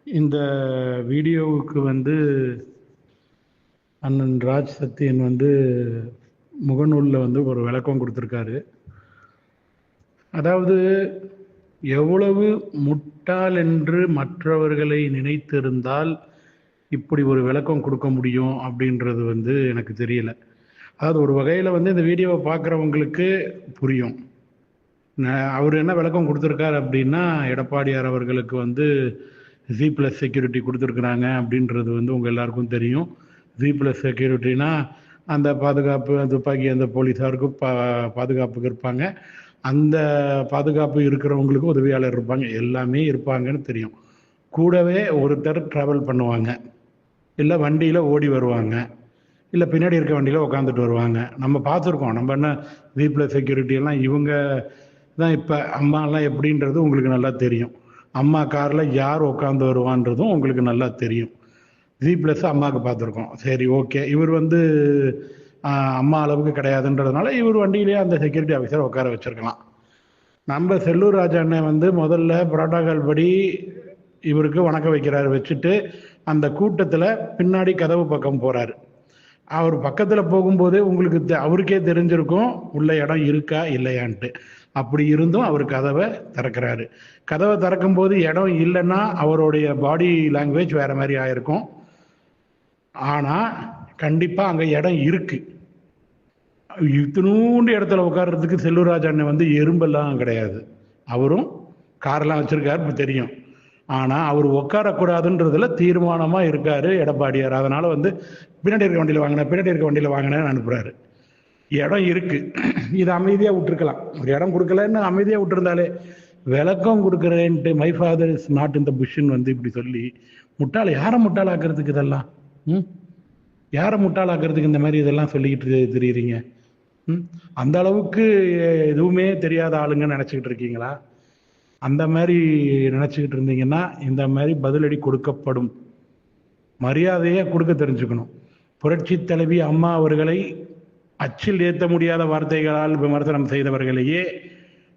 இந்த வீடியோவுக்கு வந்து அண்ணன் ராஜ் சத்யன் வந்து முகநூலில் வந்து ஒரு விளக்கம் கொடுத்துருக்காரு. அதாவது எவ்வளவு முட்டாள் என்று மற்றவர்களை நினைத்திருந்தால் இப்படி ஒரு விளக்கம் கொடுக்க முடியும் அப்படின்றது வந்து எனக்கு தெரியல. அதாவது ஒரு வகையில் வந்து இந்த வீடியோவை பார்க்குறவங்களுக்கு புரியும். அவர் என்ன விளக்கம் கொடுத்துருக்காரு அப்படின்னா, எடப்பாடியார் அவர்களுக்கு வந்து Z+ செக்யூரிட்டி கொடுத்துருக்குறாங்க அப்படின்றது வந்து உங்கள் எல்லாருக்கும் தெரியும். Z+ செக்யூரிட்டினா அந்த பாதுகாப்பு, துப்பாக்கி அந்த போலீஸாருக்கும் பாதுகாப்புக்கு இருப்பாங்க. அந்த பாதுகாப்பு இருக்கிறவங்களுக்கும் உதவியாளர் இருப்பாங்க, எல்லாமே இருப்பாங்கன்னு தெரியும். கூடவே ஒருத்தர் ட்ராவல் பண்ணுவாங்க, இல்லை வண்டியில் ஓடி வருவாங்க, இல்லை பின்னாடி இருக்க வண்டியில் உட்காந்துட்டு வருவாங்க. நம்ம பார்த்துருக்கோம். நம்ம என்ன Z+ செக்யூரிட்டியெல்லாம் இவங்க தான். இப்போ அம்மாலாம் எப்படின்றது உங்களுக்கு நல்லா தெரியும். அம்மா காரில் யார் உட்காந்து வருவான்றதும் உங்களுக்கு நல்லா தெரியும். Z+ அம்மாவுக்கு பார்த்துருக்கோம். சரி, ஓகே. இவர் வந்து அம்மா அளவுக்கு கிடையாதுன்றதுனால இவர் வண்டியிலேயே அந்த செக்யூரிட்டி ஆஃபீஸரை உட்கார வச்சிருக்கலாம். நம்ம செல்லூர் ராஜா அண்ணன் வந்து முதல்ல புரோட்டோகால் படி இவருக்கு வணக்கம் வைக்கிறாரு. வச்சுட்டு அந்த கூட்டத்தில் பின்னாடி கதவு பக்கம் போகிறாரு. அவர் பக்கத்தில் போகும்போது உங்களுக்கு அவருக்கே தெரிஞ்சிருக்கும் உள்ள இடம் இருக்கா இல்லையான்ட்டு. அப்படி இருந்தும் அவர் கதவை திறக்கிறாரு. கதவை திறக்கும் போது இடம் இல்லைன்னா அவருடைய பாடி லாங்குவேஜ் வேற மாதிரி ஆயிருக்கும். ஆனால் கண்டிப்பாக அங்கே இடம் இருக்கு. இத்தினூண்டு இடத்துல உட்கார்றதுக்கு செல்லூர் ராஜா அண்ணன் வந்து எறும்பெல்லாம் கிடையாது. அவரும் காரெல்லாம் வச்சிருக்காரு தெரியும். ஆனால் அவர் உட்காரக்கூடாதுன்றதுல தீர்மானமாக இருக்காரு எடப்பாடியார். அதனால வந்து பின்னாடி இருக்க வண்டியில் வாங்கினேன்னு அனுப்புறாரு. இடம் இருக்கு, இது அமைதியாக விட்டுருக்கலாம். ஒரு இடம் கொடுக்கலன்னு அமைதியாக விட்டுருந்தாலே, விளக்கம் கொடுக்குறேன்ட்டு my father is not in the புஷ்ன்னு வந்து இப்படி சொல்லி யாரை முட்டாளாக்குறதுக்கு இதெல்லாம்? யாரை முட்டாளாக்குறதுக்கு இந்த மாதிரி இதெல்லாம் சொல்லிக்கிட்டு தெரியுறீங்க? அந்த அளவுக்கு எதுவுமே தெரியாத ஆளுங்க நினச்சிக்கிட்டு இருக்கீங்களா? அந்த மாதிரி நினச்சிக்கிட்டு இருந்தீங்கன்னா இந்த மாதிரி பதிலடி கொடுக்கப்படும். மரியாதையை கொடுக்க தெரிஞ்சுக்கணும். புரட்சி தலைவி அம்மா அவர்களை அச்சில் ஏற்ற முடியாத வார்த்தைகளால் விமர்சனம் செய்தவர்களையே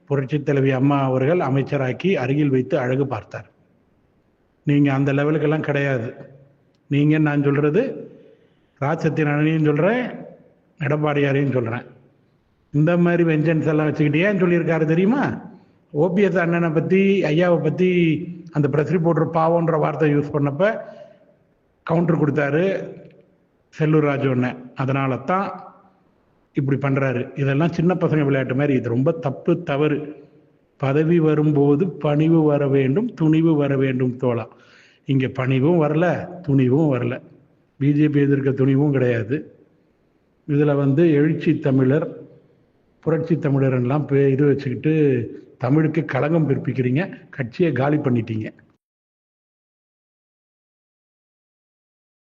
புரட்சி தலைவி அம்மா அவர்கள் அமைச்சராக்கி அருகில் வைத்து அழகு பார்த்தார். நீங்கள் அந்த லெவலுக்கெல்லாம் கிடையாது. நீங்கள், நான் சொல்கிறது ராஜ் சத்யன் அண்ணனையும் சொல்கிறேன், எடப்பாடியாரையும் சொல்கிறேன். இந்த மாதிரி வெஞ்சன்ஸ் எல்லாம் வச்சுக்கிட்டு ஏன் சொல்லியிருக்காரு தெரியுமா? OPS அண்ணனை பற்றி, ஐயாவை பற்றி அந்த ப்ரெஸ் ரிப்போர்ட்டர் பாவன்ற வார்த்தை யூஸ் பண்ணப்ப கவுண்டர் கொடுத்தாரு செல்லூர் ராஜு அண்ணன். அதனால தான் இப்படி பண்ணுறாரு. இதெல்லாம் சின்ன பசங்க விளையாட்டு மாதிரி. இது ரொம்ப தப்பு, தவறு. பதவி வரும்போது பணிவு வர வேண்டும், துணிவு வர வேண்டும் தோழா. இங்கே பணிவும் வரல, துணிவும் வரல. பிஜேபி எதிர்க்க துணிவும் கிடையாது. இதில் வந்து எழுச்சி தமிழர், புரட்சி தமிழர் எல்லாம் இது வச்சுக்கிட்டு தமிழுக்கு களங்கம் பிறப்பிக்கிறீங்க. கட்சியை காலி பண்ணிட்டீங்க.